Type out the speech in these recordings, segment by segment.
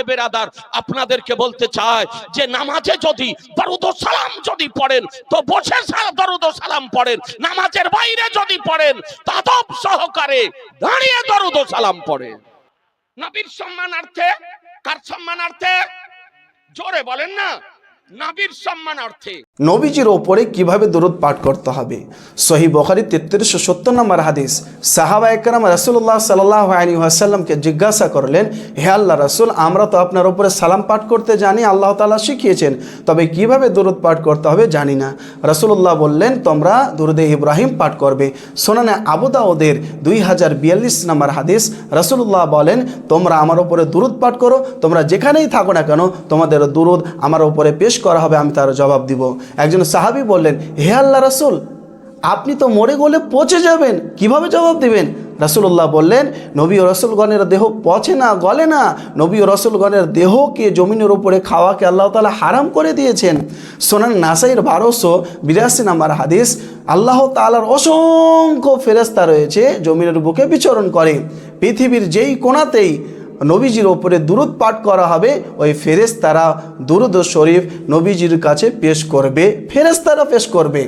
বেরাদার, আপনাদেরকে বলতে চাই যে নামাজে যদি দরুদ ও সালাম যদি পড়েন তো বসে দরুদ ও সালাম পড়েন, নামাজের বাইরে যদি পড়েন তো আদব সহকারে দাঁড়িয়ে দরুদ ও সালাম পড়েন। নবীর সম্মানার্থে, কার সম্মানার্থে? জোরে বলেন না, নবীর সম্মানার্থে। নবীজির ওপরে কিভাবে দরুদ পাঠ করতে হবে? সহিহ বুখারী 3370 নম্বর হাদিস। সাহাবা একরাম রাসূলুল্লাহ সাল্লাল্লাহু আলাইহি ওয়াসাল্লামকে জিজ্ঞাসা করলেন, হে আল্লাহ রাসূল, আমরা তো আপনার ওপরে সালাম পাঠ করতে জানি, আল্লাহ তাআলা শিখিয়েছেন, তবে কিভাবে দরুদ পাঠ করতে হবে জানি না। রাসূলুল্লাহ বললেন, তোমরা দরুদে ইব্রাহিম পাঠ করবে। সুনানে আবু দাউদের 2042 নম্বর হাদিস। রাসূলুল্লাহ বলেন, তোমরা আমার ওপরে দরুদ পাঠ করো, তোমরা যেখানেই থাকো না কেন তোমাদের দরুদ আমার ওপরে পেশ করা হবে, আমি তার জবাব দিব। একজন সাহাবী বললেন, হে আল্লাহ রাসূল, আপনি তো মরে গলে পচে যাবেন, কিভাবে জবাব দিবেন? রাসূলুল্লাহ বললেন, নবী ও রাসূলগণের দেহ পচে না, গলে না। নবী ও রাসূলগণের দেহকে জমিনের উপরে খাওয়াকে আল্লাহ তাআলা হারাম করে দিয়েছেন। সুনান নাসাইর 1282 নম্বর হাদিস। আল্লাহ তাআলার অসংখ্য ফেরেশতা রয়েছে জমিনের বুকে বিচরণ করে। পৃথিবীর যেই কোণাতেই নবীজির ওপরে দুরুদ পাঠ করা হবে, ওই ফেরেশতারা দুরুদ শরীফ নবীজির কাছে পেশ করবে, ফেরেশতারা পেশ করবে।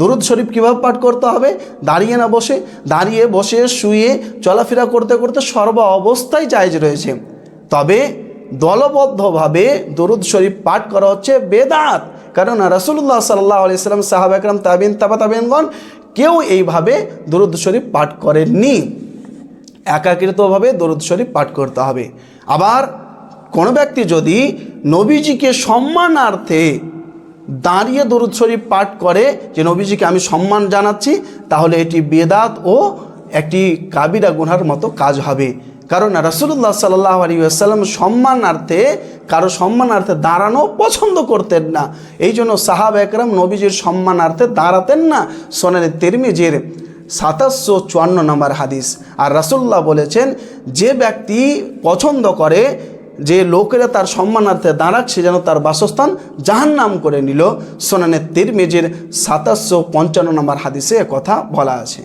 দুরুদ শরীফ কীভাবে পাঠ করতে হবে? দাঁড়িয়ে না বসে, দাঁড়িয়ে বসে শুয়ে চলাফেরা করতে করতে সর্ব অবস্থায় জায়েজ রয়েছে। তবে দলবদ্ধভাবে দুরুদ শরীফ পাঠ করা হচ্ছে বেদাত। কারণ রাসূলুল্লাহ সাল্লাল্লাহু আলাইহি সাল্লাম, সাহাবা একরাম, তাবিন, তাবা তাবিনগণ কেউ এইভাবে দুরুদ শরীফ পাঠ করেননি। একাকৃতভাবে দরুদ শরীফ পাঠ করতে হবে। আবার কোনো ব্যক্তি যদি নবীজিকে সম্মানার্থে দাঁড়িয়ে দরুদ শরীফ পাঠ করে, যে নবীজিকে আমি সম্মান জানাচ্ছি, তাহলে এটি বেদাত ও একটি কাবিরা গুনহার মতো কাজ হবে। কারণ রাসূলুল্লাহ সাল্লাল্লাহু আলাইহি ওয়াসাল্লাম সম্মানার্থে, কারো সম্মানার্থে দাঁড়ানো পছন্দ করতেন না। এই জন্য সাহাবা একরাম নবীজির সম্মানার্থে দাঁড়াতেন না। সুনানে তিরমিজির 2754 নম্বর হাদিস। আর রাসূলুল্লাহ বলেছেন, যে ব্যক্তি পছন্দ করে যে লোকেরা তার সম্মানার্থে দাঁড়াক, সে যেন তার বাসস্থান জাহান্নাম করে নিল। সুনানে তিরমিজির 2755 নম্বর হাদিসে কথা বলা আছে।